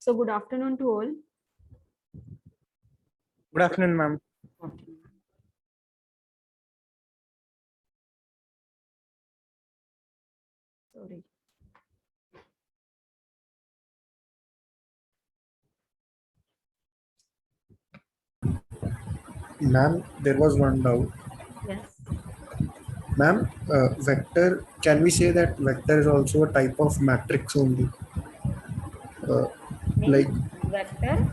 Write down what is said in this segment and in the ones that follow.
So good afternoon to all. Good afternoon, ma'am. Sorry. Ma'am, there was one doubt. Yes. Ma'am, vector, can we say that vector is also a type of matrix only? Uh, Means like, vector.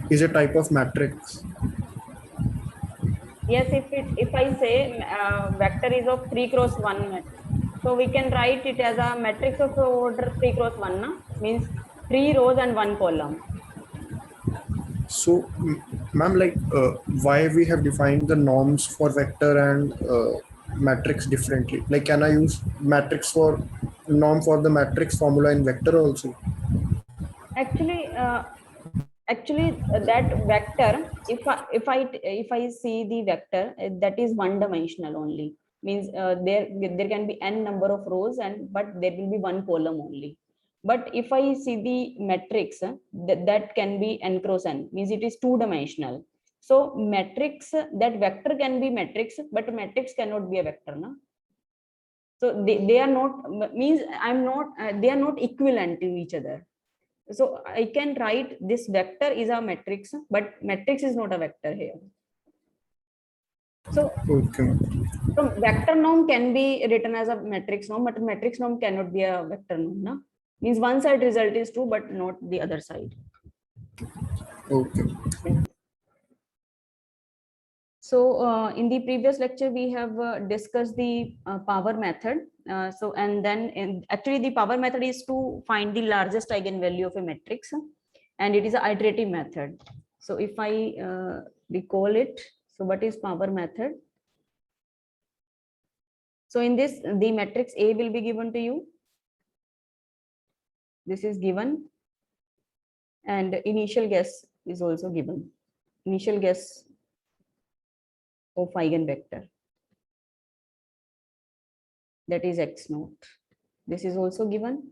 is a type of matrix? Yes, if I say vector is of 3 cross 1, so we can write it as a matrix of order 3 cross 1, na? Means 3 rows and 1 column. So, ma'am, like, why we have defined the norms for vector and matrix differently? Like, can I use matrix for norm for the matrix formula in vector also? Actually, that vector, if I see the vector, that is one dimensional only. Means there can be n number of rows but there will be one column only. But if I see the matrix, that can be n cross n, means it is two dimensional. So matrix, that vector can be matrix, but matrix cannot be a vector, na? So they are not, means I'm not, they are not equivalent to each other. So I can write this vector is a matrix, but matrix is not a vector here. So, Okay. so vector norm can be written as a matrix norm, but matrix norm cannot be a vector norm. No? Means one side result is true, but not the other side. Okay. So in the previous lecture, we have discussed the power method. And then actually the power method is to find the largest eigenvalue of a matrix, and it is an iterative method. So if I recall it, so what is power method? So in this, the matrix A will be given to you. This is given, and initial guess is also given. Initial guess of eigenvector, that is x naught. This is also given.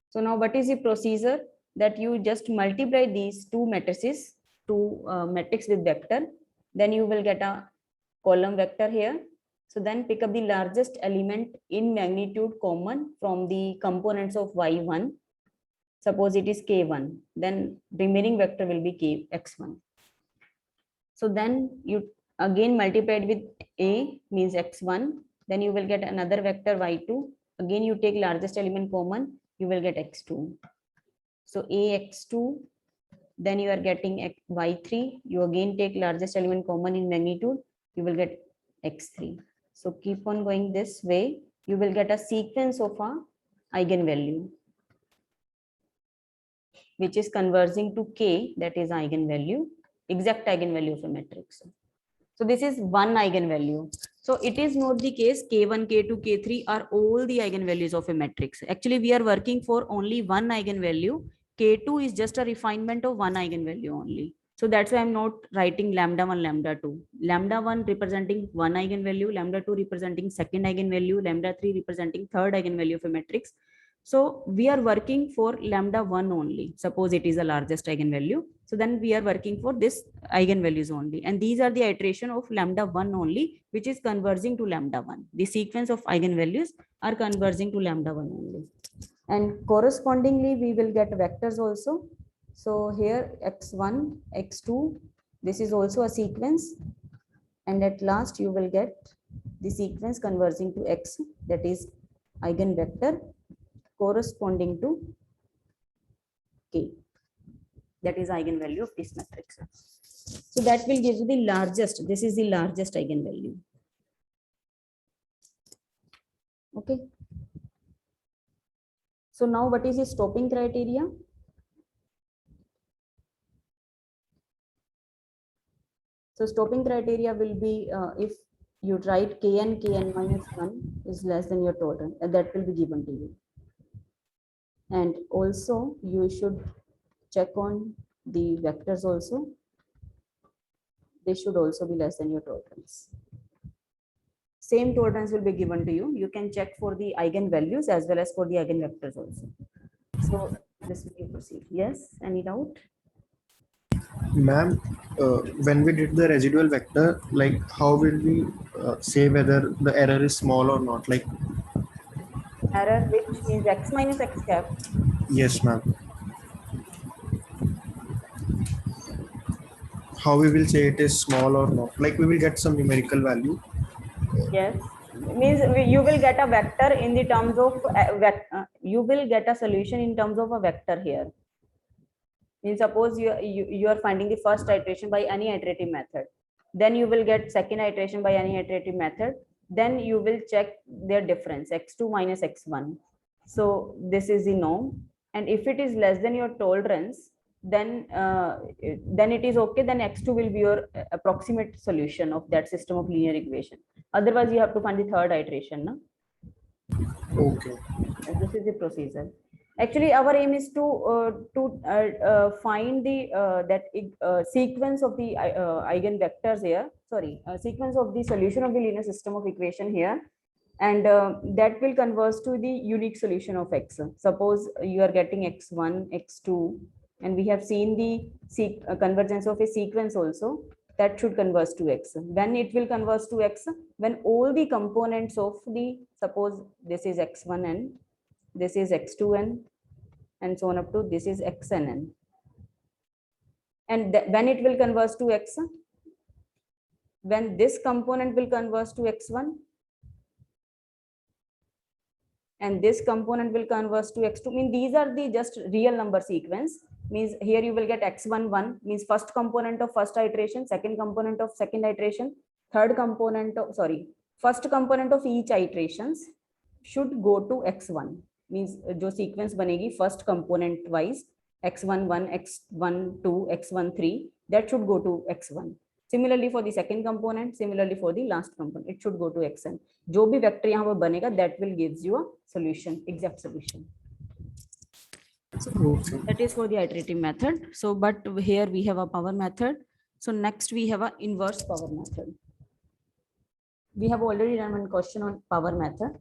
So now what is the procedure? That you just multiply these two matrices, two matrix with vector, then you will get a column vector here. So then pick up the largest element in magnitude common from the components of y1. Suppose it is k1, then remaining vector will be x1. So then you again multiplied with a, means x1, then you will get another vector y2. Again you take largest element common, you will get x2. So ax2, then you are getting y3. You again take largest element common in magnitude, you will get x3. So keep on going this way, you will get a sequence of a eigenvalue, which is converging to k, that is eigenvalue, exact eigenvalue of a matrix. So this is one eigenvalue. So it is not the case k1, k2, k3 are all the eigenvalues of a matrix. Actually, we are working for only one eigenvalue. K2 is just a refinement of one eigenvalue only. So that's why I'm not writing lambda 1, lambda 2. Lambda 1 representing one eigenvalue, lambda 2 representing second eigenvalue, lambda 3 representing third eigenvalue of a matrix. So we are working for lambda 1 only. Suppose it is the largest eigenvalue. So then we are working for this eigenvalues only. And these are the iteration of lambda 1 only, which is converging to lambda 1. The sequence of eigenvalues are converging to lambda 1 only. And correspondingly, we will get vectors also. So here x1, x2, this is also a sequence. And at last you will get the sequence converging to x, that is eigenvector corresponding to k, that is eigenvalue of this matrix. So that will give you the largest, this is the largest eigenvalue. Okay. So now what is the stopping criteria? So stopping criteria will be if you write kn minus 1 is less than your total, that will be given to you. And also you should check on the vectors also. They should also be less than your tolerance. Same tolerance will be given to you. You can check for the eigenvalues as well as for the eigenvectors also. So This will you proceed. Yes, any doubt? Ma'am, when we did the residual vector, like how will we say whether the error is small or not? Like, Error which means x minus x cap. yes, ma'am. How we will say it is small or not? Like we will get some numerical value. Yes, means you will get a vector in the terms of you will get a solution in terms of a vector here. Means suppose you are finding the first iteration by any iterative method, then you will get second iteration by any iterative method, then you will check their difference x2 minus x1. So this is the norm, and if it is less than your tolerance, then it is okay, then x2 will be your approximate solution of that system of linear equation. Otherwise you have to find the third iteration, no? Okay. This is the procedure. Actually, our aim is to find the sequence of the eigenvectors here. Sorry, sequence of the solution of the linear system of equation here, and that will converge to the unique solution of x. Suppose you are getting x1, x2, and we have seen the convergence of a sequence also, that should converge to x. When it will converge to x, when all the components of the, suppose this is x1n, this is x2n, and so on up to this is xnn. And when it will converge to x, when this component will converge to x1, and this component will converge to x2, mean these are the just real number sequence. Means here you will get x11 means first component of first iteration, second component of second iteration, third component of, sorry, first component of each iterations should go to x1. Means जो sequence बनेगी first component wise, x11, x12, x13, that should go to x1. Similarly for the second component, similarly for the last component, it should go to xn. जो भी vector यहाँ पर बनेगा, that will gives you a solution, exact solution. Okay. That is for the iterative method. So, but here we have a power method. So next we have a inverse power method. We have already done one question on power method.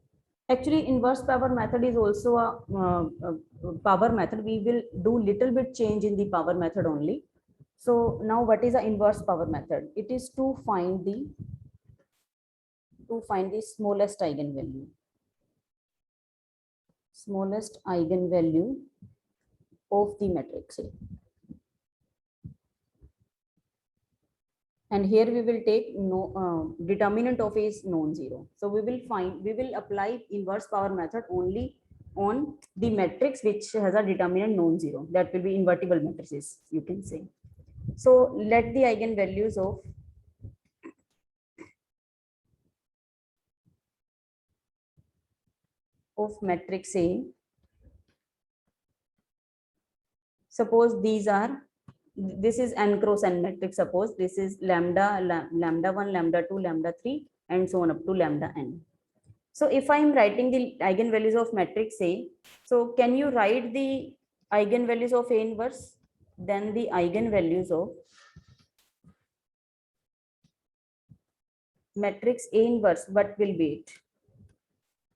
Actually, inverse power method is also a power method. We will do little bit change in the power method only. So now what is the inverse power method? It is to find the smallest eigenvalue. Smallest eigenvalue of the matrix A. And here we will take determinant of A is non-zero. So we will apply inverse power method only on the matrix which has a determinant non-zero. That will be invertible matrices, you can say. So let the eigenvalues of matrix A, suppose these are, this is n cross n matrix. Suppose this is lambda 1, lambda 2, lambda 3, and so on up to lambda n. So if I am writing the eigenvalues of matrix A, so can you write the eigenvalues of A inverse? Then the eigenvalues of matrix A inverse, what will be it?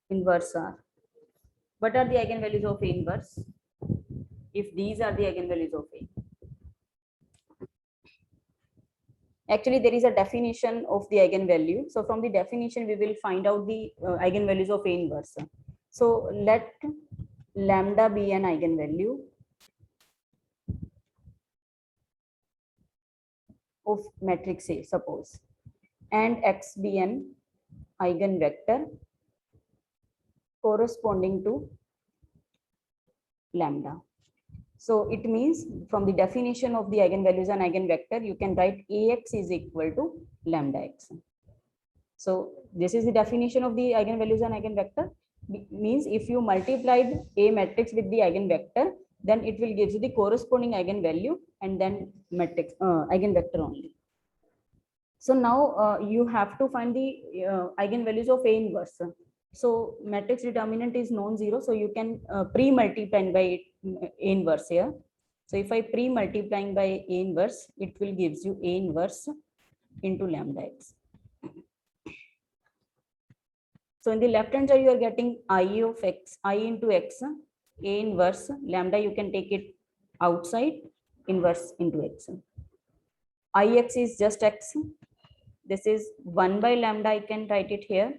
Inverse are. What are the eigenvalues of A inverse? If these are the eigenvalues of A. Actually, there is a definition of the eigenvalue. So from the definition, we will find out the eigenvalues of A inverse. So let lambda be an eigenvalue of matrix A, suppose, and x be an eigenvector corresponding to lambda. So it means from the definition of the eigenvalues and eigenvector, you can write Ax is equal to lambda x. So this is the definition of the eigenvalues and eigenvector. Means if you multiplied A matrix with the eigenvector, then it will give you the corresponding eigenvalue and then matrix eigenvector only. So now you have to find the eigenvalues of A inverse. So matrix determinant is non-zero, so you can pre-multiply by A inverse here. So if I pre-multiplying by A inverse, it will gives you A inverse into lambda x. So in the left hand side, you are getting I of x, I into x A inverse lambda, you can take it outside, inverse into x. Ix is just x. This is 1 by lambda, I can write it here,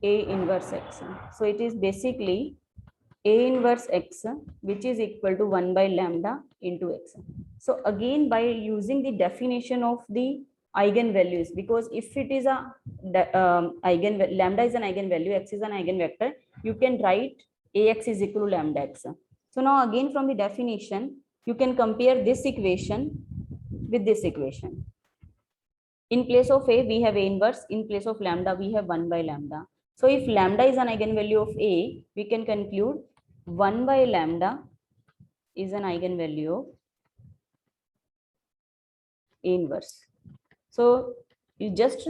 A inverse x. So it is basically A inverse x, which is equal to 1 by lambda into x. So again, by using the definition of the eigenvalues, because if it is a lambda is an eigenvalue, x is an eigenvector, you can write Ax is equal to lambda x. So now again from the definition, you can compare this equation with this equation. In place of A, we have A inverse. In place of lambda, we have 1 by lambda. So if lambda is an eigenvalue of A, we can conclude 1 by lambda is an eigenvalue of A inverse. So you just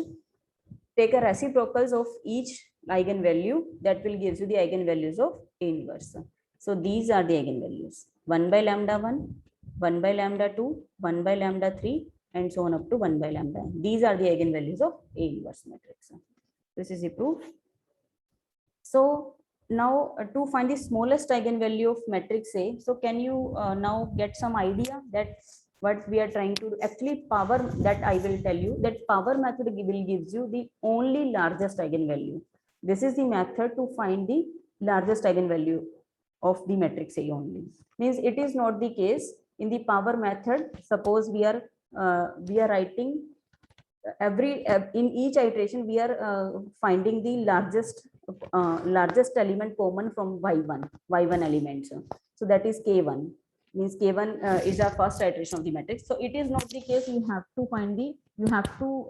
take a reciprocals of each eigenvalue, that will give you the eigenvalues of A inverse. So these are the eigenvalues: 1 by lambda 1, 1 by lambda 2, 1 by lambda 3, and so on up to 1 by lambda. These are the eigenvalues of A inverse matrix. This is the proof. So now to find the smallest eigenvalue of matrix A, so can you now get some idea that what we are trying to do? Actually, power, that I will tell you, that power method will gives you the only largest eigenvalue. This is the method to find the largest eigenvalue of the matrix A only. Means it is not the case in the power method. Suppose we are writing in each iteration, we are finding the largest element common from y1 elements. So that is k1. Means k1 is our first iteration of the matrix. So it is not the case. You have to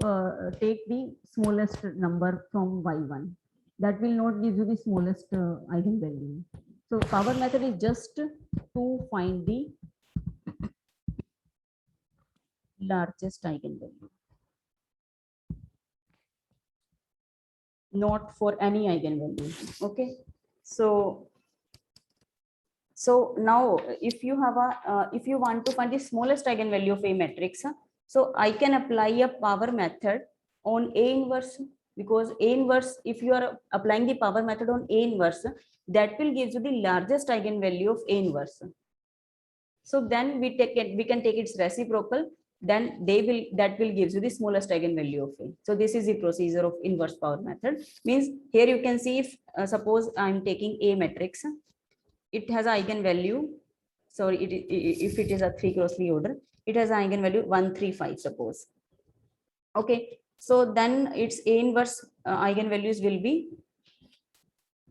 take the smallest number from y1. That will not give you the smallest eigenvalue. So power method is just to find the largest eigenvalue, not for any eigenvalue. Okay, so now if you have a if you want to find the smallest eigenvalue of a matrix, so I can apply a power method on A inverse, because A inverse, if you are applying the power method on A inverse, that will give you the largest eigenvalue of A inverse. So then we can take its reciprocal, then that will gives you the smallest eigenvalue of A. So this is the procedure of inverse power method. Means here you can see, if suppose I'm taking A matrix, it has eigenvalue. So if it is a 3x3 order, it has eigenvalue 1, 3, 5, suppose. Okay, so then its A inverse eigenvalues will be,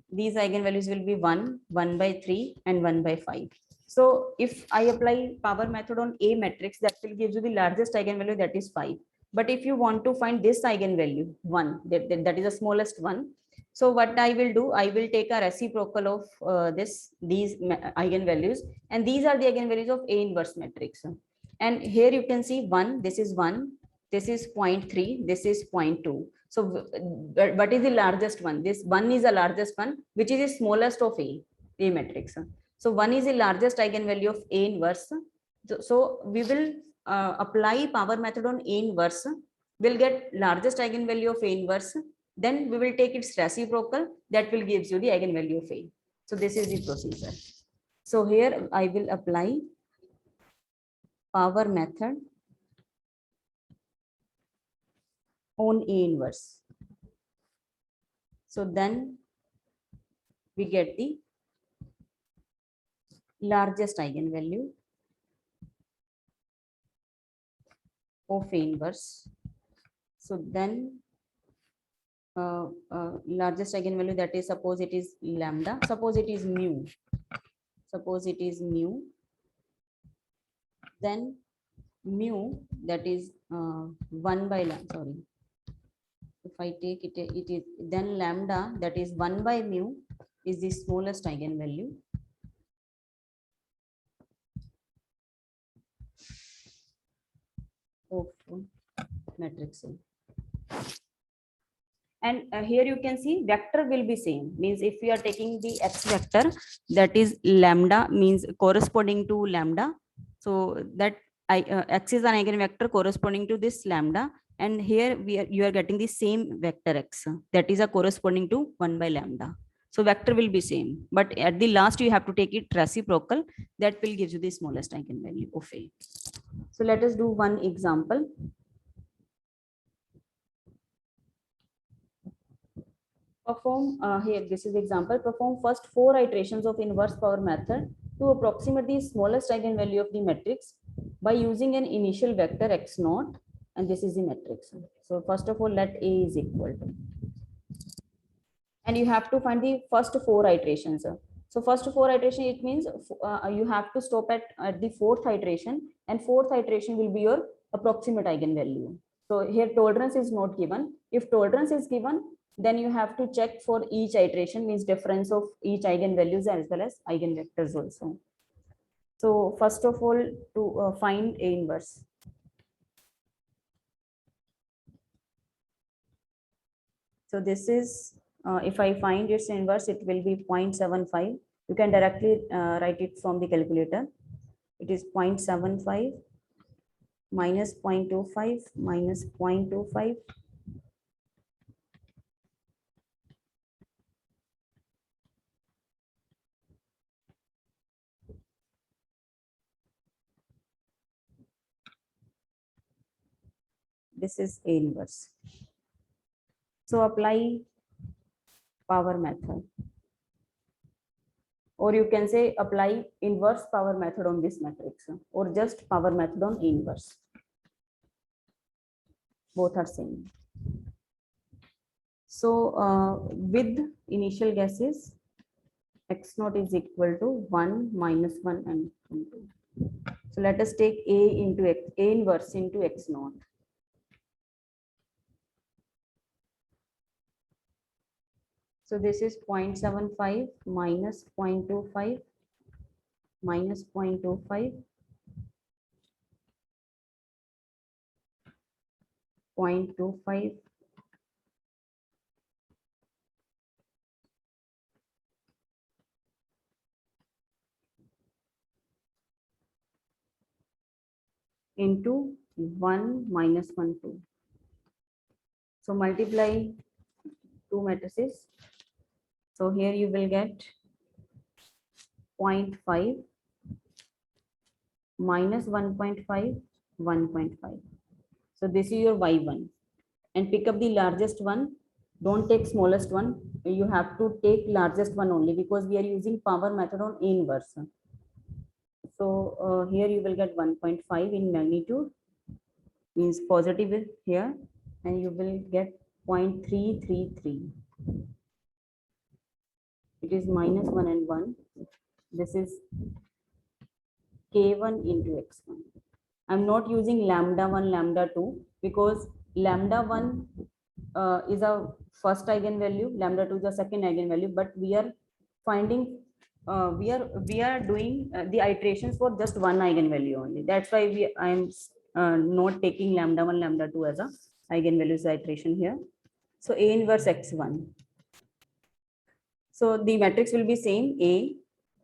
these eigenvalues will be 1, 1 by 3, and 1 by 5. So if I apply power method on A matrix, that will give you the largest eigenvalue, that is 5. But if you want to find this eigenvalue 1, that is the smallest one. So what I will do, I will take a reciprocal of these eigenvalues, and these are the eigenvalues of A inverse matrix. And here you can see 1, this is 1, this is 0.3, this is 0.2. So what is the largest one? This 1 is the largest one, which is the smallest of A matrix. So 1 is the largest eigenvalue of A inverse. So we will apply power method on A inverse. We'll get largest eigenvalue of A inverse. Then we will take its reciprocal. That will gives you the eigenvalue of A. So this is the procedure. So here I will apply power method on A inverse. So then we get the largest eigenvalue of A inverse. So then largest eigenvalue, that is, suppose it is lambda, suppose it is mu, then mu, that is 1 by lambda, sorry, if I take it, it is then lambda, that is 1 by mu, is the smallest eigenvalue of matrix A. And here you can see vector will be same. Means if we are taking the x vector, that is lambda, means corresponding to lambda. So that x is an eigenvector corresponding to this lambda. And here you are getting the same vector x, that is a corresponding to 1 by lambda. So vector will be same, but at the last you have to take it reciprocal. That will give you the smallest eigenvalue of A. So let us do one example. Perform here, this is the example. Perform first 4 iterations of inverse power method to approximate the smallest eigenvalue of the matrix by using an initial vector x naught, and this is the matrix. So first of all, let A is equal to, and you have to find the first 4 iterations. So first 4 iteration, it means you have to stop at the 4th iteration, and 4th iteration will be your approximate eigenvalue. So here tolerance is not given. If tolerance is given, then you have to check for each iteration, means difference of each eigenvalues as well as eigenvectors also. So first of all, to find A inverse. So this is, if I find its inverse, it will be 0.75. You can directly write it from the calculator. It is 0.75 minus 0.25 minus 0.25 this is A inverse. So apply power method, or you can say apply inverse power method on this matrix, or just power method on A inverse. Both are same. So with initial guesses, x naught is equal to 1 minus 1 and 2. So let us take A into x, A inverse into x naught. So this is 0.75 minus 0.25 minus 0.25 0.25 into 1 minus 1 2. So multiply two matrices. So here you will get 0.5 minus 1.5 1.5. So this is your y1, and pick up the largest one. Don't take smallest one. You have to take largest one only, because we are using power method on A inverse. So here you will get 1.5 in magnitude, means positive here, and you will get 0.333. It is minus 1 and 1. This is k1 into x1. I'm not using lambda 1, lambda 2, because lambda 1 is a first eigenvalue, lambda 2 is the second eigenvalue, but we are finding, we are doing the iterations for just one eigenvalue only. That's why I am not taking lambda 1, lambda 2 as a eigenvalues iteration here. So A inverse x1. So the matrix will be same A.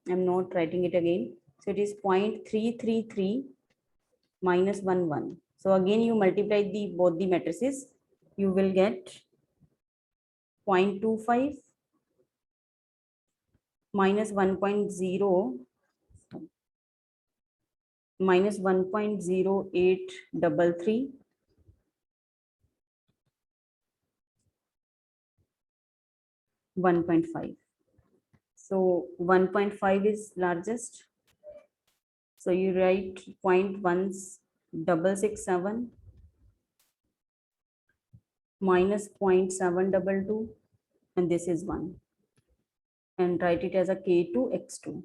I'm not writing it again. So it is 0.333 minus 1 1. So again you multiply the both the matrices, you will get 0.25 minus 1.0 minus 1.0833 1.5. So 1.5 is largest. So you write 0.1667 minus 0.722, and this is 1. And write it as a k2 x2.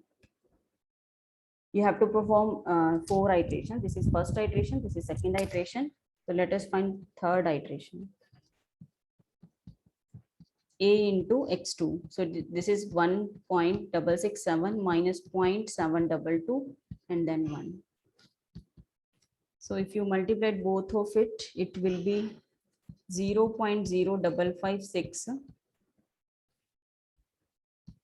You have to perform 4 iterations. This is first iteration, this is second iteration. So let us find third iteration. A into x2. So this is 1.667 minus 0.722 and then 1. So if you multiply both of it, it will be 0.0556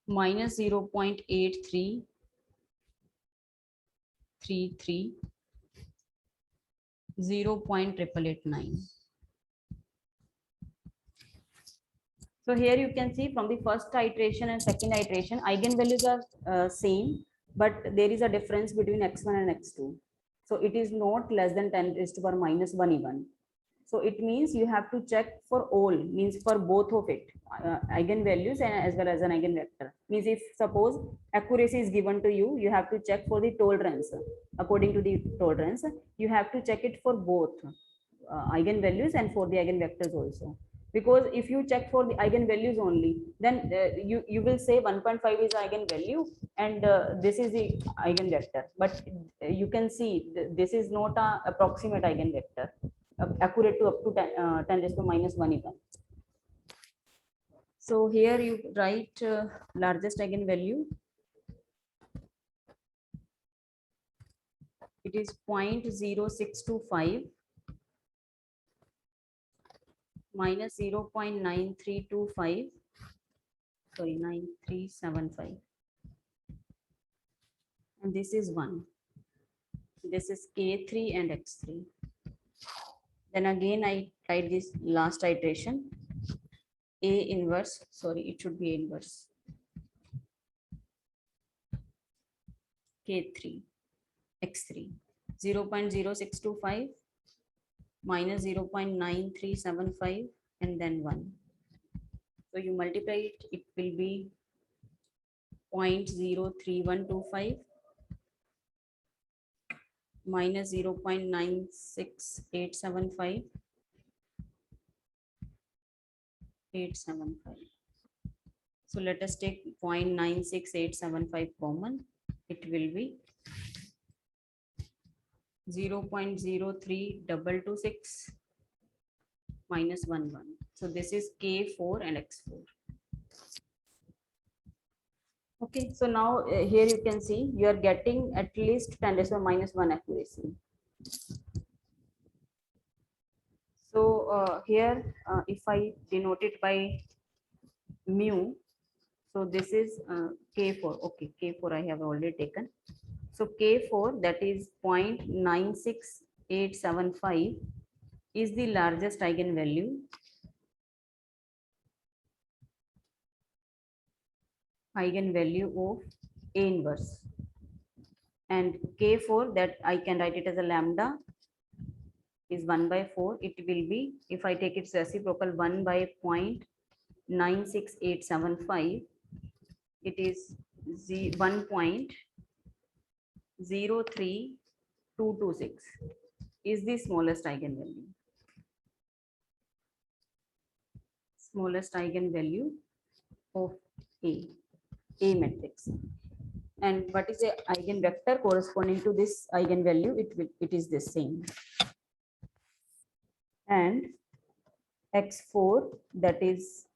minus 0.8333 0.889. So here you can see from the first iteration and second iteration, eigenvalues are same, but there is a difference between x1 and x2. So it is not less than 10 raised to power minus 1 even. So it means you have to check for all, means for both of it, eigenvalues and as well as an eigenvector. Means if suppose accuracy is given to you, you have to check for the tolerance. According to the tolerance, you have to check it for both eigenvalues and for the eigenvectors also. Because if you check for the eigenvalues only, then you will say 1.5 is eigenvalue and this is the eigenvector. But you can see this is not a approximate eigenvector, accurate to up to 10 raised to minus 1 even. So here you write largest eigenvalue. It is 0.0625 minus 0.9325, sorry, 9375. And this is 1. This is K3 and X3. Then again, I tried this last iteration. A inverse, sorry, it should be A inverse. K3, X3, 0.0625 minus 0.9375 and then 1. So you multiply it, it will be 0.03125 minus 0.96875, 875. So let us take 0.96875 common. It will be 0.03226 minus 11. So this is K4 and X4. Okay, so now here you can see you are getting at least 10 raised to minus 1 accuracy. So here if I denote it by mu, so this is K4. Okay, K4 I have already taken. So K4, that is 0.96875, is the largest eigenvalue. Eigenvalue of A inverse. And K4, that I can write it as a lambda, is 1/4. It will be, if I take its reciprocal, 1 by 0.96875, it is 1.03226 is the smallest eigenvalue. Smallest eigenvalue of A matrix. And what is the eigenvector corresponding to this eigenvalue? It is the same. And X4, that is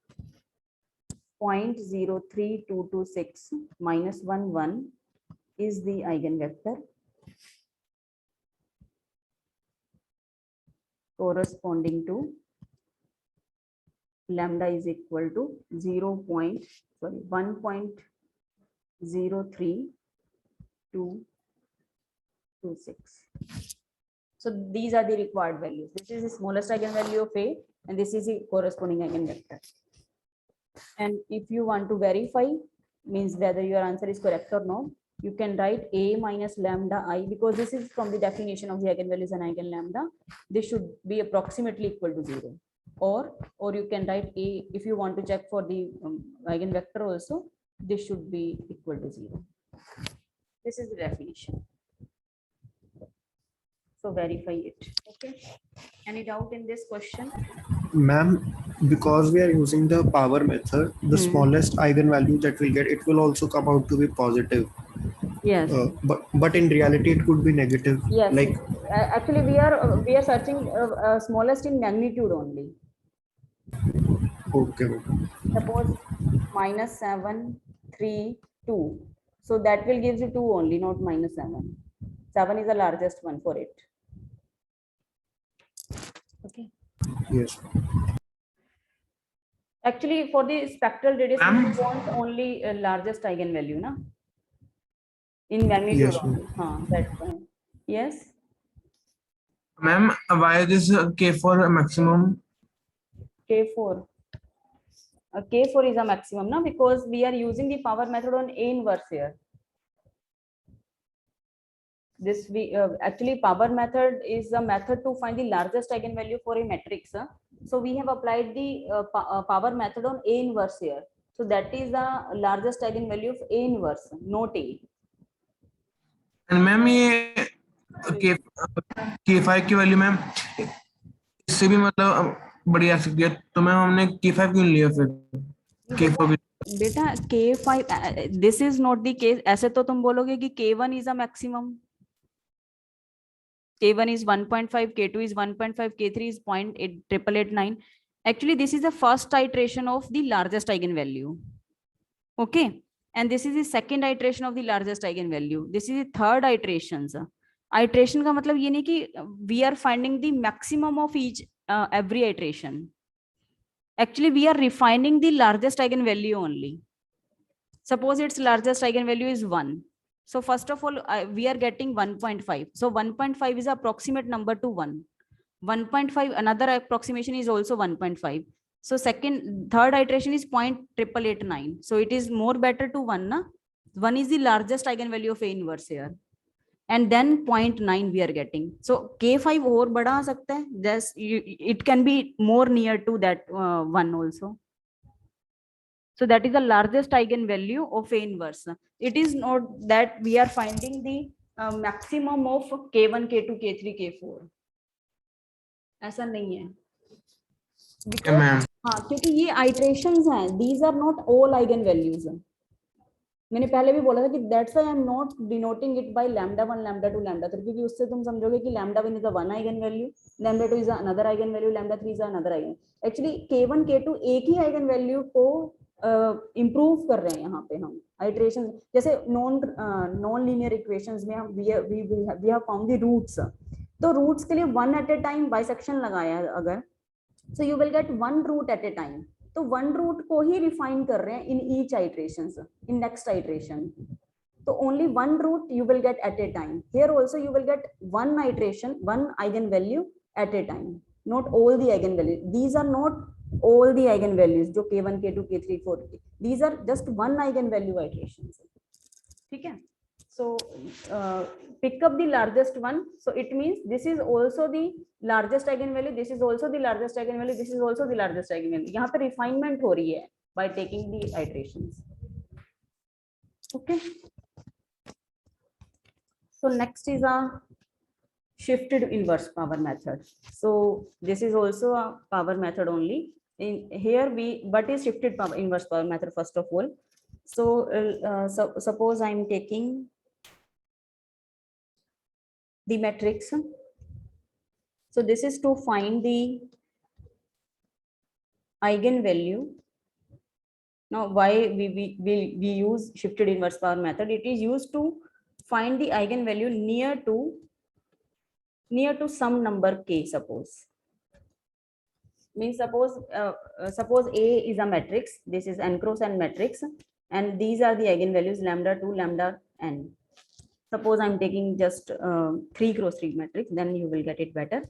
0.03226 minus 11 is the eigenvector corresponding to lambda is equal to 1.03226. So these are the required values. This is the smallest eigenvalue of A, and this is the corresponding eigenvector. And if you want to verify, means whether your answer is correct or not, you can write A minus lambda I, because this is from the definition of the eigenvalues and eigen lambda. This should be approximately equal to 0. Or you can write A, if you want to check for the eigenvector also, this should be equal to 0. This is the definition. So verify it. Okay. Any doubt in this question? Ma'am, because we are using the power method, the smallest eigenvalue that we get, it will also come out to be positive. Yes. But in reality, it could be negative. Yes. Like actually, we are searching smallest in magnitude only. Okay. Suppose -732. So that will give you 2 only, not -7. 7 is the largest one for it. Okay. Yes. Actually, for the spectral radius, we want only largest eigenvalue, na? In magnitude. Yes, only. That's fine. Yes. Ma'am, why this K4 maximum? K4. K4 is a maximum now, because we are using the power method on A inverse here. This we actually power method is a method to find the largest eigenvalue for a matrix. So we have applied the power method on A inverse here. So that is the largest eigenvalue of A inverse, not A. And ma'am ये K5 की value ma'am इससे भी मतलब बड़ी आ सकती है, तो ma'am हमने K5 क्यों लिया फिर K4 बेटा K5 this is not the case. ऐसे तो तुम बोलोगे कि K1 is a maximum, K1 is 1.5, K2 is 1.5, K3 is 0.8889. Actually, this is the first iteration of the largest eigenvalue. Okay. And this is the second iteration of the largest eigenvalue. This is the third iteration. Iteration का मतलब ये नहीं कि we are finding the maximum of each every iteration. Actually, we are refining the largest eigenvalue only. Suppose its largest eigenvalue is 1. So first of all, we are getting 1.5. So 1.5 is approximate number to 1. 1.5, another approximation is also 1.5. So third iteration is 0.8889. So it is more better to 1. Na? 1 is the largest eigenvalue of A inverse here. And then 0.9 we are getting. So K5 और बड़ा आ सकता है. It can be more near to that 1 also. So that is the largest eigenvalue of A inverse. It is not that we are finding the maximum of K1, K2, K3, K4. ऐसा नहीं है. Because, हाँ, क्योंकि ये iterations हैं. These are not all eigenvalues. मैंने पहले भी बोला था कि that's why I am not denoting it by lambda 1, lambda 2, lambda 3, क्योंकि उससे तुम समझोगे कि lambda 1 is a one eigenvalue, lambda 2 is another eigenvalue, lambda 3 is another eigenvalue. Actually K1, K2 एक ही eigenvalue को improve कर रहे हैं यहाँ पे हम iterations. जैसे non-linear equations में हम we have found the roots. तो roots के लिए one at a time bisection लगाया अगर, so you will get one root at a time. तो वन रूट को ही रिफाइन कर रहे हैं in each iteration, in next iteration. तो only one root you will get at a time. Here also you will get one iteration, one eigenvalue at a time, not all the eigenvalue. These are not all the eigenvalues जो K1, K2, K3, 4. These are just one eigenvalue iteration. ठीक है. So pick up the largest one. So it means this is also the largest eigenvalue. This is also the largest eigenvalue. This is also the largest eigenvalue. यहाँ पे refinement हो रही है by taking the iterations. Okay. So next is a shifted inverse power method. So this is also a power method only. In here what is shifted power inverse power method first of all? So suppose I am taking the matrix. So this is to find the eigenvalue. Now why we use shifted inverse power method? It is used to find the eigenvalue near to some number k. Suppose suppose A is a matrix. This is n cross n matrix, and these are the eigenvalues lambda 2, lambda n. Suppose I'm taking just 3 cross 3 matrix, then you will get it better.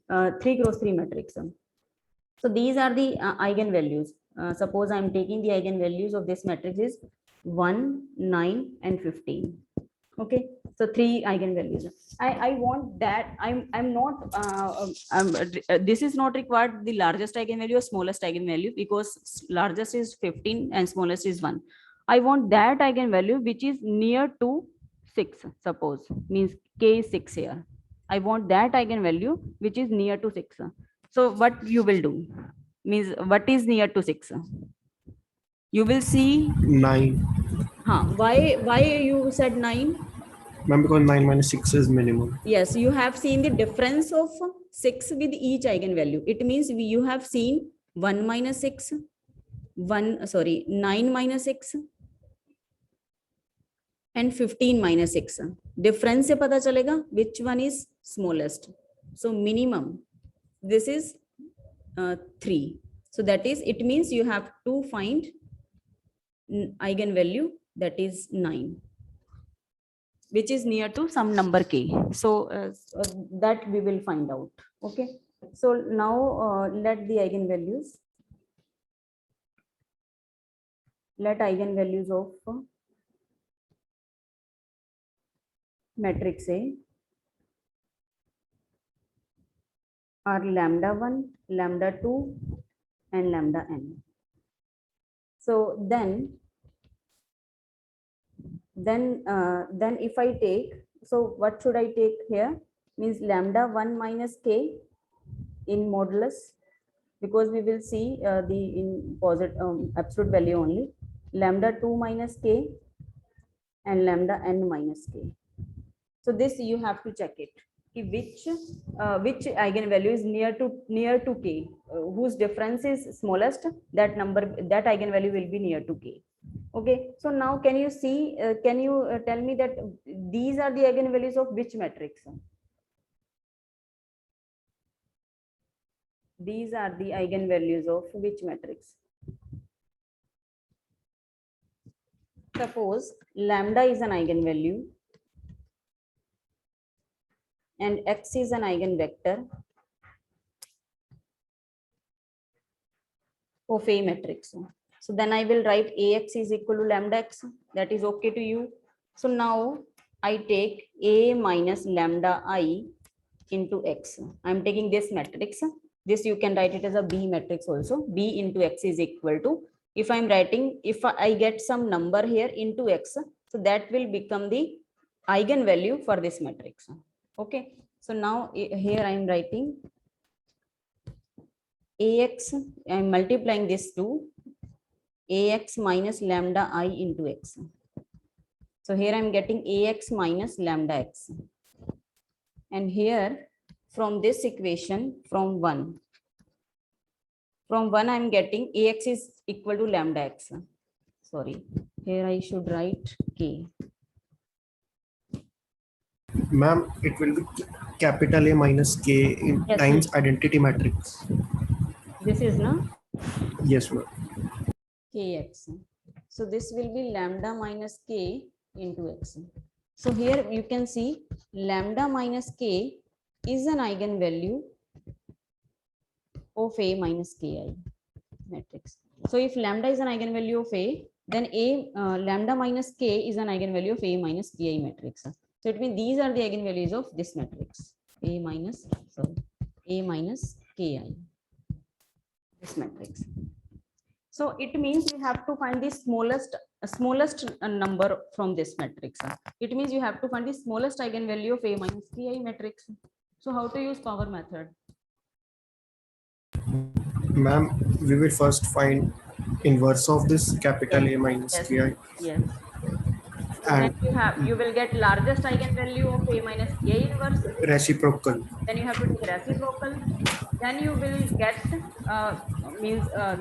3 cross 3 matrix. So these are the eigenvalues. Suppose I'm taking the eigenvalues of this matrix is 1, 9, and 15. Okay, so 3 eigenvalues. I want that. I'm not. This is not required the largest eigenvalue or smallest eigenvalue, because largest is 15 and smallest is 1. I want that eigenvalue which is near to 6. Suppose means k is 6 here. I want that eigenvalue which is near to 6. So what you will do means what is near to 6? You will see 9. Why you said 9? Ma'am, because 9 minus 6 is minimum. Yes, you have seen the difference of 6 with each eigenvalue. It means you have seen 1 minus 6, 9 minus 6 and 15 minus 6. Difference से पता चलेगा which one is smallest. So minimum, this is 3. So that is, it means you have to find eigenvalue that is 9, which is near to some number k. So that we will find out. Okay. So now let the eigenvalues. let eigenvalues of matrix A are lambda 1, lambda 2, and lambda n. So then if I take, so what should I take here? Means lambda 1 minus k in modulus, because we will see the in positive absolute value only, lambda 2 minus k and lambda n minus k. So this you have to check it, which eigenvalue is near to k, whose difference is smallest, that eigenvalue will be near to k. Okay, so now can you see, can you tell me that these are the eigenvalues of which matrix? These are the eigenvalues of which matrix? Suppose lambda is an eigenvalue and x is an eigenvector of a matrix. So then I will write Ax is equal to lambda x. That is okay to you. So now I take A minus lambda I into x. I'm taking this matrix. This you can write it as a B matrix also. B into x is equal to, if I'm writing, if I get some number here into x, so that will become the eigenvalue for this matrix. Okay. So now here I'm writing Ax, I'm multiplying this to Ax minus lambda I into x. So here I'm getting Ax minus lambda x. And here from this equation, from 1 I'm getting Ax is equal to lambda x. Sorry, here I should write k. Ma'am, it will be capital A minus K in Yes, times identity matrix. This is no Yes, ma'am. kx. So this will be lambda minus k into x. So here you can see lambda minus k is an eigenvalue of A minus ki matrix. So if lambda is an eigenvalue of A, then lambda minus k is an eigenvalue of A minus ki matrix. So it means these are the eigenvalues of this matrix, A minus ki, this matrix. So it means you have to find the smallest number from this matrix. It means you have to find the smallest eigenvalue of A minus ki matrix. So how to use power method? Ma'am, we will first find inverse of this capital A minus Yes. Ki. Yes. So then And you will get largest eigenvalue of A minus ki inverse. reciprocal. Then you have to take reciprocal. Then you will get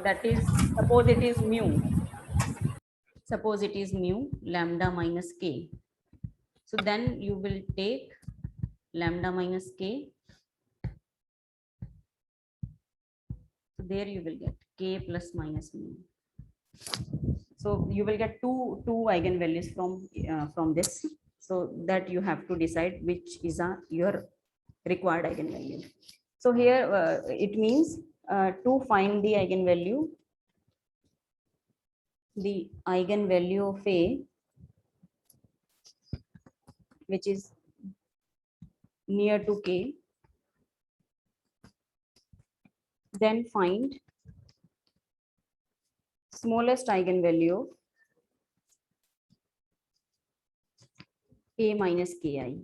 that is, suppose it is mu. Suppose it is mu lambda minus k. So then you will take lambda minus k. So there you will get k plus minus mu. So you will get two eigenvalues from this. So that you have to decide which is your required eigenvalue. So here it means to find the eigenvalue of A, which is near to k, then find smallest eigenvalue of A minus ki.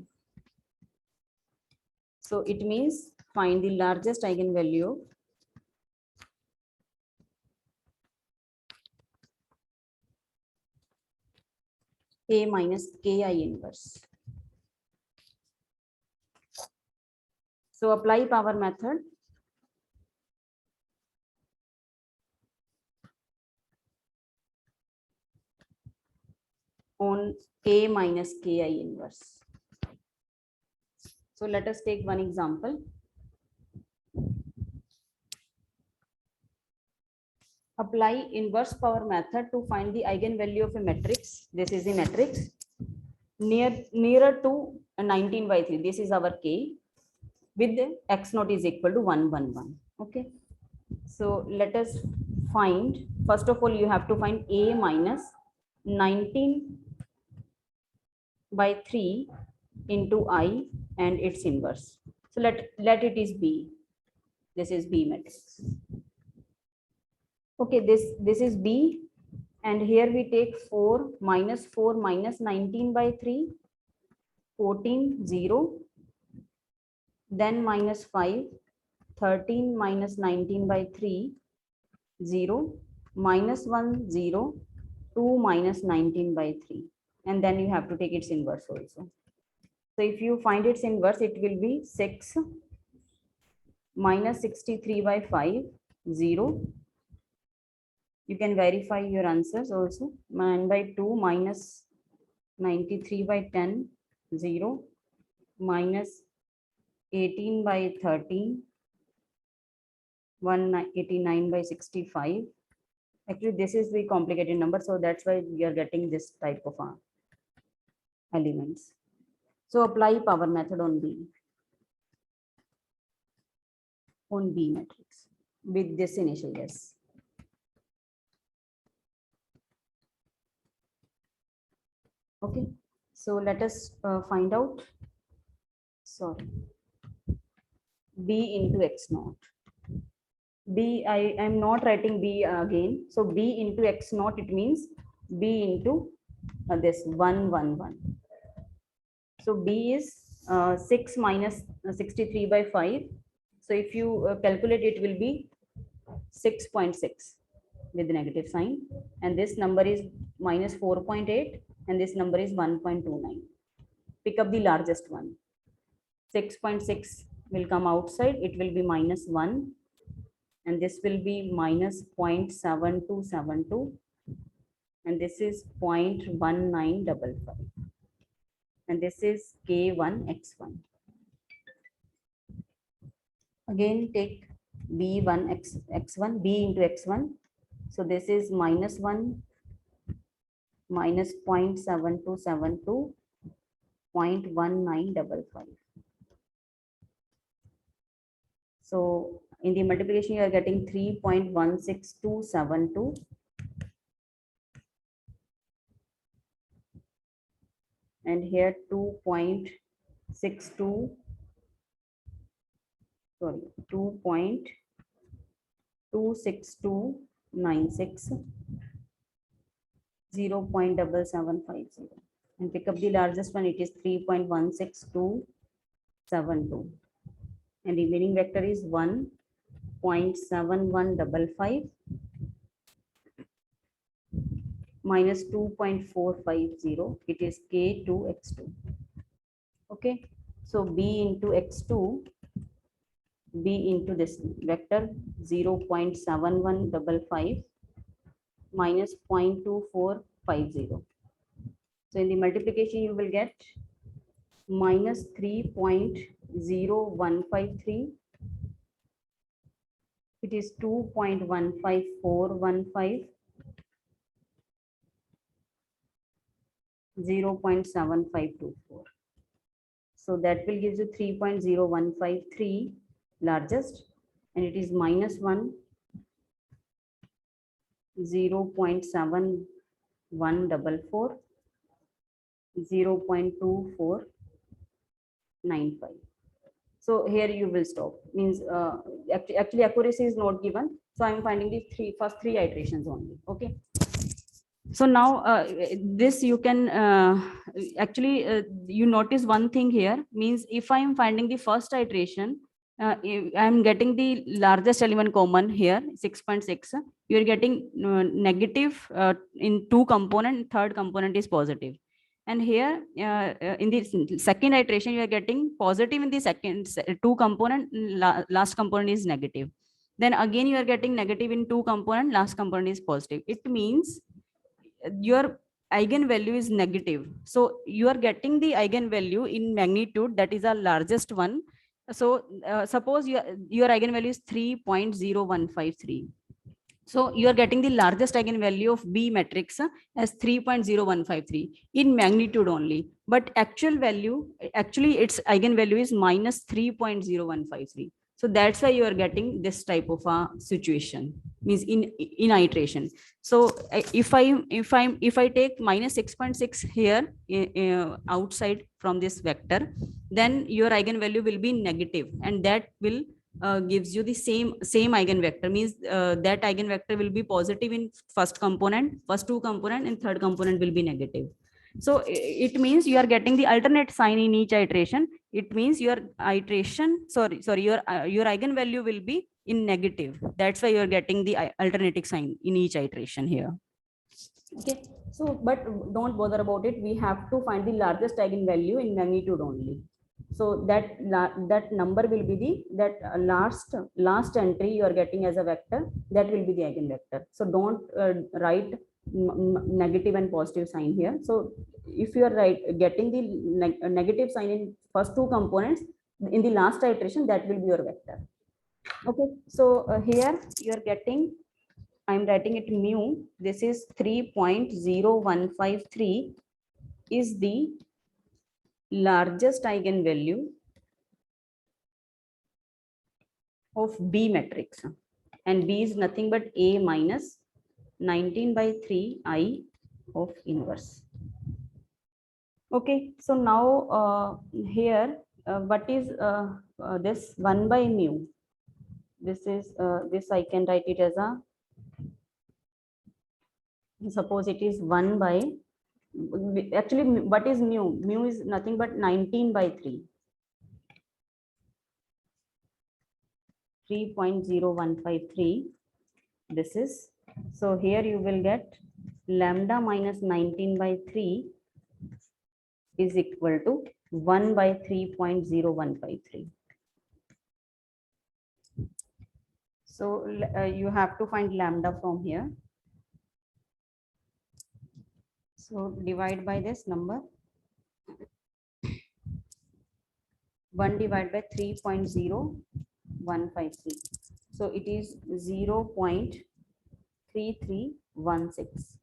So it means find the largest eigenvalue A minus ki inverse. So apply power method. On A minus ki inverse. So let us take one example. Apply inverse power method to find the eigenvalue of a matrix. This is the matrix nearer to 19/3. This is our k with x naught is equal to 1, 1, 1. Okay. So let us find, first of all, you have to find A minus 19 by 3 into I and its inverse. So let it is B. This is B matrix. Okay, this is B, and here we take 4 minus 19 by 3, 14, 0, then minus 5, 13 minus 19 by 3, 0, minus 1, 0, 2 minus 19 by 3, and then you have to take its inverse also. So if you find its inverse, it will be 6 minus 63 by 5, 0. You can verify your answers also. 9 by 2 minus 93 by 10, 0, minus 18 by 13, 189 by 65. Actually, this is the complicated number, so that's why we are getting this type of elements. So apply power method on B matrix with this initial guess. Okay, so let us find out. Sorry, B into X naught. B, I am not writing B again. So B into X naught, it means B into this 1, 1, 1. So B is 6 minus 63 by 5. So if you calculate, it will be 6.6 with the negative sign. And this number is minus 4.8 and this number is 1.29. Pick up the largest one. 6.6 will come outside. It will be minus 1. And this will be minus 0.7272. And this is 0.1955. And this is K1 X1. Again, take B1 X1, B into X1. So this is minus 1, minus 0.7272, 0.1955. So in the multiplication, you are getting 3.16272. And here 2.62, sorry, 2.26296, 0.7750. And pick up the largest one, it is 3.16272. And remaining vector is 1.7155 minus 2.450. It is K2 X2. Okay, so B into X2, B into this vector 0.7155 minus 0.2450. So in the multiplication, you will get minus 3.0153. It is 2.15415. 0.7524. So that will give you 3.0153 largest, and it is minus 1, 0.7144, 0.2495. So here you will stop. Means actually accuracy is not given. So I'm finding the first three iterations only. Okay. So now this you can actually you notice one thing here, means if I am finding the first iteration, I am getting the largest element common here 6.6. You are getting negative in two component, third component is positive. And here in the second iteration, you are getting positive in the second two component, last component is negative. Then again you are getting negative in two component, last component is positive. It means your eigenvalue is negative. So you are getting the eigenvalue in magnitude, that is the largest one. So suppose your eigenvalue is 3.0153. So you are getting the largest eigenvalue of B matrix as 3.0153 in magnitude only. But actual value, actually its eigenvalue is minus 3.0153. So that's why you are getting this type of a situation, means in iteration. So if I take minus 6.6 here outside from this vector, then your eigenvalue will be negative, and that will gives you the same eigenvector, means that eigenvector will be positive in first two component, and third component will be negative. So it means you are getting the alternate sign in each iteration. It means your iteration, your eigenvalue will be in negative. That's why you are getting the alternating sign in each iteration here. Okay, so but don't bother about it. We have to find the largest eigenvalue in magnitude only. So that number will be the last entry you are getting as a vector. That will be the eigenvector. So don't write negative and positive sign here. So if you are getting the negative sign in first two components, in the last iteration, that will be your vector. Okay, so here you are getting, I'm writing it mu. This is 3.0153 is the largest eigenvalue of B matrix, and B is nothing but A minus 19/3 of inverse. Okay, so now here what is this 1 by mu? This is this I can write it as a, suppose it is 1 by, actually what is mu? Mu is nothing but 19/3. 3.0153. This is, so here you will get lambda minus 19/3 is equal to 1 by 3.0153. So you have to find lambda from here. So divide by this number. 1 divided by 3.0153. So it is 0.3316.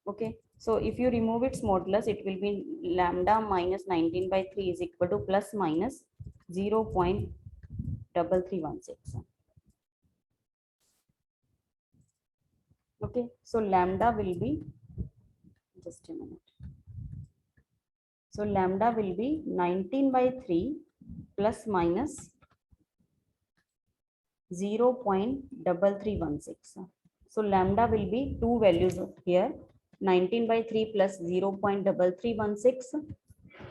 Okay. So if you remove its modulus, it will be lambda minus 19/3 is equal to plus minus 0.3316. Okay. So lambda will be, just a minute. So lambda will be 19/3 plus minus 0.3316. So lambda will be two values here, 19/3 plus 0.3316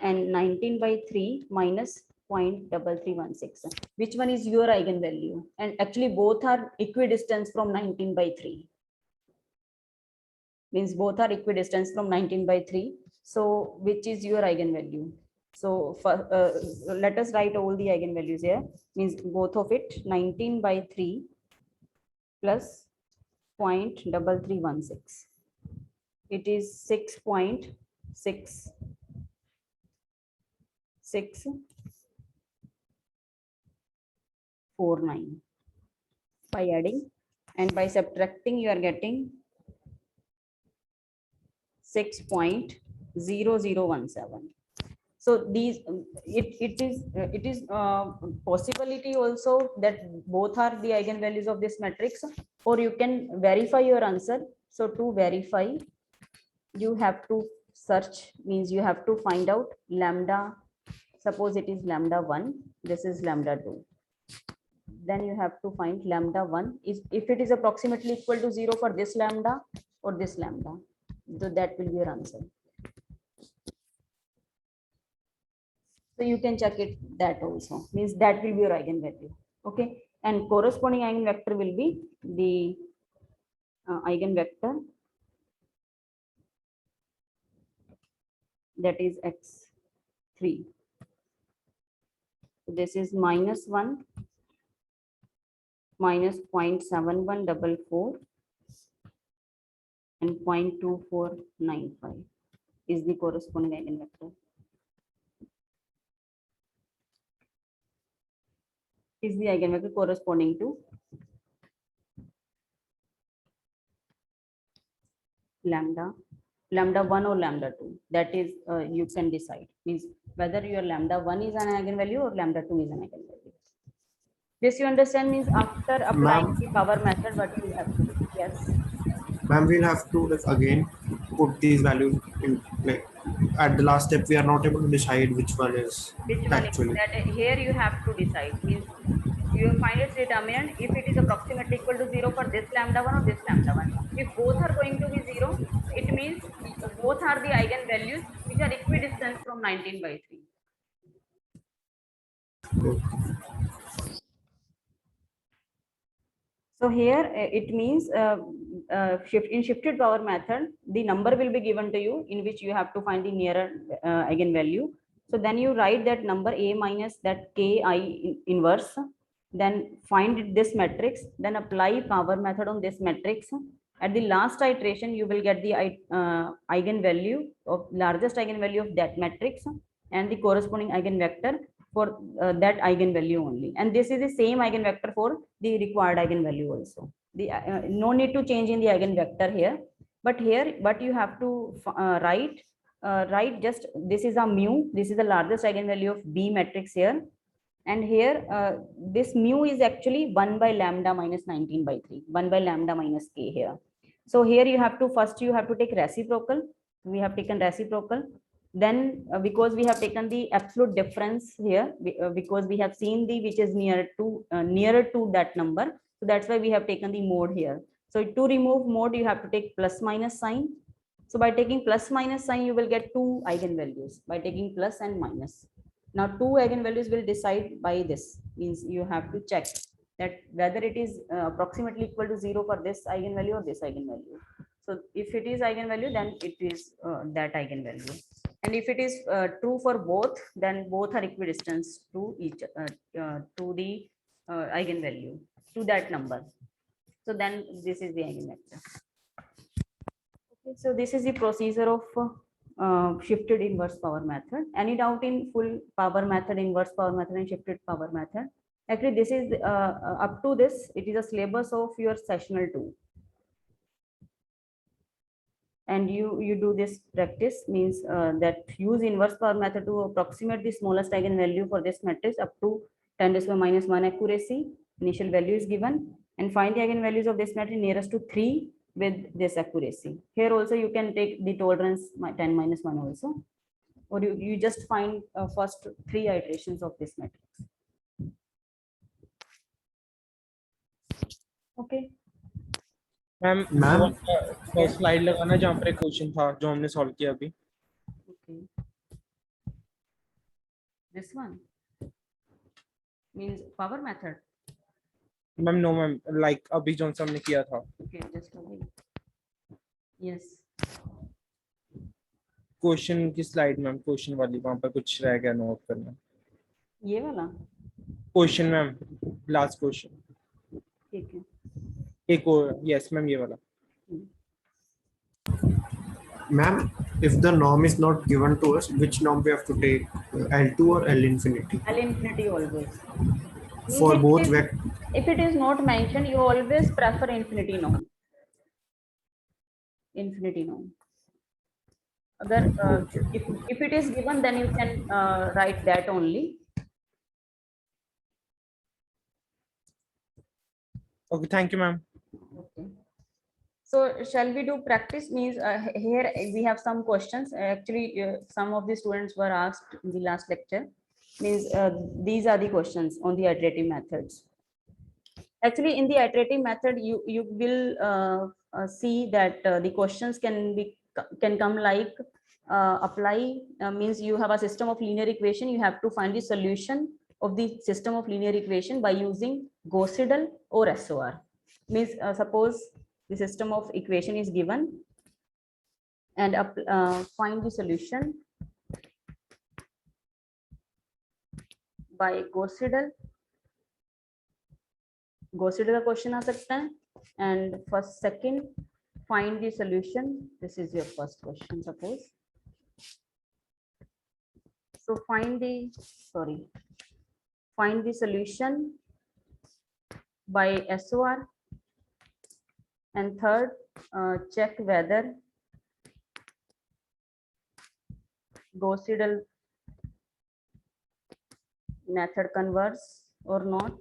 and 19/3 minus 0.3316. Which one is your eigenvalue? And actually both are equidistant from 19/3. Means both are equidistant from 19/3. So which is your eigenvalue? So for, let us write all the eigenvalues here. Means both of it, 19/3 plus 0.3316. It is 6.6649. By adding and by subtracting, you are getting 6.0017. So these it is possibility also that both are the eigenvalues of this matrix, or you can verify your answer. So to verify, you have to search, means you have to find out lambda. Suppose it is lambda 1, this is lambda 2. Then you have to find lambda 1 is, if it is approximately equal to 0 for this lambda or this lambda. So that will be your answer. So you can check it that also, means that will be your eigenvalue. Okay, and corresponding eigenvector will be the eigenvector that is x3. This is -1 minus 0.7144 and 0.2495 is the corresponding eigenvector. Is the eigenvector corresponding to lambda 1 or lambda 2. That is you can decide, means whether your lambda 1 is an eigenvalue or lambda 2 is an eigenvalue. This you understand means after applying Ma'am. the power method, what you have to do? Yes. Ma'am, we'll have to like again put these values in, like at the last step we are not able to decide which one is Which one is actually. that? Here you have to decide. Means you find its determinant if it is approximately equal to 0 for this lambda 1 or this lambda 1. If both are going to be 0, it means both are the eigenvalues which are equidistant from 19/3. So here it means in shifted power method, the number will be given to you in which you have to find the nearer eigenvalue. So then you write that number A minus that Ki inverse, then find this matrix, then apply power method on this matrix. At the last iteration, you will get the eigenvalue of largest eigenvalue of that matrix and the corresponding eigenvector for that eigenvalue only. And this is the same eigenvector for the required eigenvalue also. The no need to change in the eigenvector here, but here what you have to write just this is a mu, this is the largest eigenvalue of B matrix here, and here this mu is actually 1 by lambda minus 19/3, 1 by lambda minus K here. So here you have to first you have to take reciprocal. We have taken reciprocal. Then because we have taken the absolute difference here, because we have seen the which is nearer to that number, so that's why we have taken the mode here. So to remove mode, you have to take plus minus sign. So by taking plus minus sign, you will get two eigenvalues by taking plus and minus. Now two eigenvalues will decide by this, means you have to check that whether it is approximately equal to 0 for this eigenvalue or this eigenvalue. So if it is eigenvalue, then it is that eigenvalue. And if it is true for both, then both are equidistant to each to the eigenvalue, to that number. So then this is the eigenvector. Okay, so this is the procedure of shifted inverse power method. Any doubt in full power method, inverse power method, and shifted power method? Actually, this is up to this. It is a syllabus of your sessional 2. And you do this practice, means that use inverse power method to approximate the smallest eigenvalue for this matrix up to 10 to the power minus 1 accuracy. Initial value is given, and find the eigenvalues of this matrix nearest to 3 with this accuracy. Here also you can take the tolerance 10 minus 1 also, or you just find first 3 iterations of this matrix. Okay. Ma'am Ma'am, slide लगाना जहाँ पर एक question था जो हमने solve किया अभी. Okay. This one means power method. Ma'am no ma'am like अभी जो हमने किया था. Okay, just a minute. Yes. Question की स्लाइड मैम, क्वेश्चन वाली वहाँ पर कुछ रह गया नोट करना. ये वाला क्वेश्चन मैम, लास्ट क्वेश्चन. ठीक है. एक और, यस मैम ये वाला. ma'am, if the norm is not given to us, which norm we have to take, L2 or L infinity? L infinity always. For If both it is- vector. If it is not mentioned, you always prefer infinity norm. Infinity norm. Agar, if it is given, then you can write that only. Okay, thank you ma'am. Okay. So shall we do practice? Means here we have some questions. Actually, some of the students were asked in the last lecture. Means these are the questions on the iterative methods. Actually, in the iterative method, you will see that the questions can come like apply means you have a system of linear equation. You have to find the solution of the system of linear equation by using Gauss Seidel or SOR. Means suppose the system of equation is given, and find the solution by Gauss Seidel. Gauss Seidel का question आ सकता है, and first second find the solution. This is your first question, suppose. So find the solution by SOR, and third check whether Gauss Seidel method converges or not.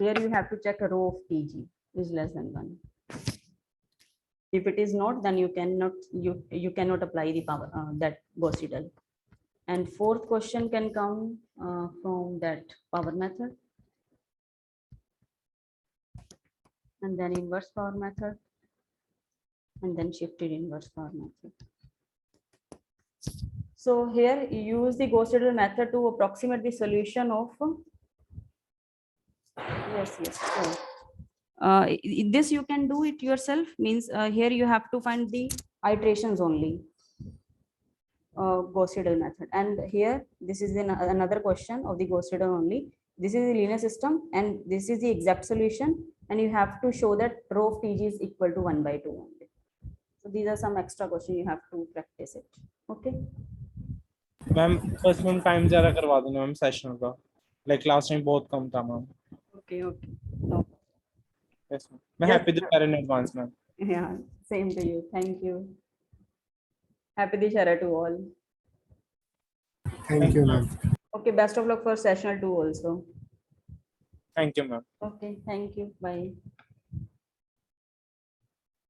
here you have to check a row of TG is less than 1. If it is not, then you cannot apply the power that Gauss Seidel. And fourth question can come from that power method, and then inverse power method, and then shifted inverse power method. So here you use the Gauss Seidel method to approximate the solution of yes. So, this you can do it yourself, means here you have to find the iterations only. Gauss Seidel method, and here this is another question of the Gauss Seidel only. This is the linear system and this is the exact solution, and you have to show that rho of TG is equal to 1 by 2 only. So these are some extra questions you have to practice it. Okay. Ma'am बस ma'am time ज्यादा करवा देना ma'am session का, like last time बहुत कम था ma'am. Okay. No. Yes ma'am, मैं Yes, happy Diwali in advance ma'am. Yeah. Same to you. Thank you. Happy Dishara to all. Thank you, ma'am. Okay. Best of luck for sessional 2 also. Thank you ma'am. Okay. Thank you. Bye.